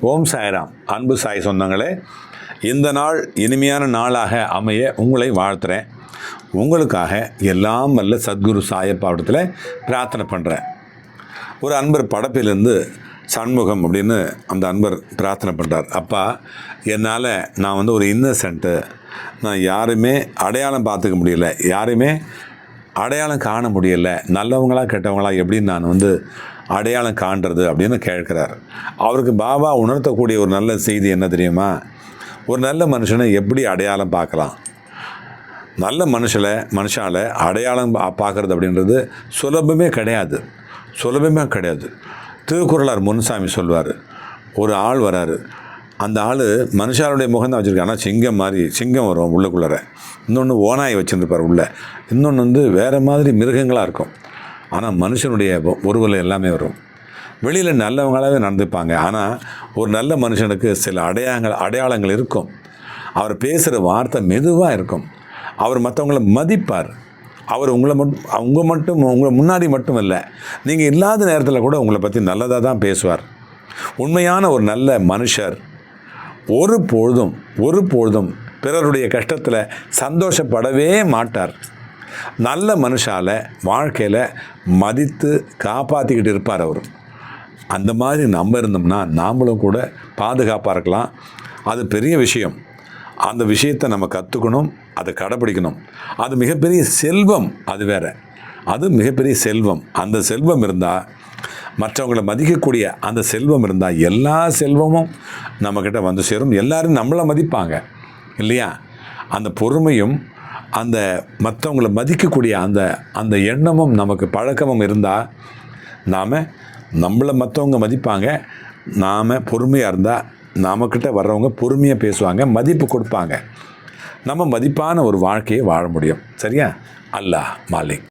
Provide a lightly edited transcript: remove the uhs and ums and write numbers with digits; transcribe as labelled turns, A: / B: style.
A: ஓம் சாய்ராம். அன்பு சாய் சொந்தங்களே, இந்த நாள் இனிமையான நாளாக அமைய உங்களை வாழ்த்துறேன். உங்களுக்காக எல்லாம் வல்ல சத்குரு சாயப்பாவிடத்தில் பிரார்த்தனை பண்ணுறேன். ஒரு அன்பர் படப்பிலிருந்து சண்முகம் அப்படின்னு அந்த அன்பர் பிரார்த்தனை பண்ணுறார். அப்பா, என்னால் நான் ஒரு இன்னசென்ட்டு, நான் யாருமே அடையாளம் பார்த்துக்க முடியல, யாருமே அடையாளம் காண முடியலை, நல்லவங்களா கெட்டவங்களா எப்படின்னு நான் அடையாளம் காண்றது அப்படின்னு கேட்குறார். அவருக்கு பாபா உணர்த்தக்கூடிய ஒரு நல்ல செய்தி என்ன தெரியுமா? ஒரு நல்ல மனுஷனை எப்படி அடையாளம் பார்க்கலாம், நல்ல மனுஷால் அடையாளம் பார்க்குறது அப்படின்றது சுலபமே கிடையாது. திருக்குறளார் முன்சாமி சொல்வார், ஒரு ஆள் வராரு, அந்த ஆள் மனுஷாருடைய முகம் தான் வச்சுருக்காரு, ஆனால் சிங்கம் வரும் உள்ளுக்குள்ளார, இன்னொன்று ஓனாய் வச்சுருப்பார் உள்ள, இன்னொன்று வேறு மாதிரி மிருகங்களாக இருக்கும். ஆனால் மனுஷனுடைய உருவில் எல்லாமே வரும். வெளியில் நல்லவங்களாகவே நடந்துப்பாங்க. ஆனால் ஒரு நல்ல மனுஷனுக்கு சில அடையாளங்கள் இருக்கும். அவர் பேசுகிற வார்த்தை மெதுவாக இருக்கும். அவர் மற்றவங்களை மதிப்பார். அவர் உங்களை முன்னாடி மட்டும் இல்லை, நீங்கள் இல்லாத நேரத்தில் கூட உங்களை பற்றி நல்லதாக தான் பேசுவார். உண்மையான ஒரு நல்ல மனுஷர் ஒரு பொழுதும் பிறருடைய கஷ்டத்தில் சந்தோஷப்படவே மாட்டார். நல்ல மனுஷால் வாழ்க்கையில் மதித்து காப்பாற்றிக்கிட்டு இருப்பார் அவர். அந்த மாதிரி நம்ம இருந்தோம்னா நாமளும் கூட பாதுகாப்பாக இருக்கலாம். அது பெரிய விஷயம். அந்த விஷயத்தை நம்ம கற்றுக்கணும், அதை கடைப்பிடிக்கணும். அது மிகப்பெரிய செல்வம். அது வேறு, அது மிகப்பெரிய செல்வம். அந்த செல்வம் இருந்தால், மற்றவங்களை மதிக்கக்கூடிய அந்த செல்வம் இருந்தால், எல்லா செல்வமும் நம்மக்கிட்ட வந்து சேரும். எல்லோரும் நம்மளை மதிப்பாங்க இல்லையா? அந்த பொறுமையும் அந்த மற்றவங்களை மதிக்கக்கூடிய அந்த எண்ணமும் நமக்கு பழக்கமும் இருந்தால், நம்மளை மற்றவங்க மதிப்பாங்க. நாம் பொறுமையாக இருந்தால் நம்மக்கிட்ட வர்றவங்க பொறுமையாக பேசுவாங்க, மதிப்பு கொடுப்பாங்க. நம்ம மதிப்பான ஒரு வாழ்க்கையை வாழ முடியும். சரியா? அல்லாஹ் மாலிக்.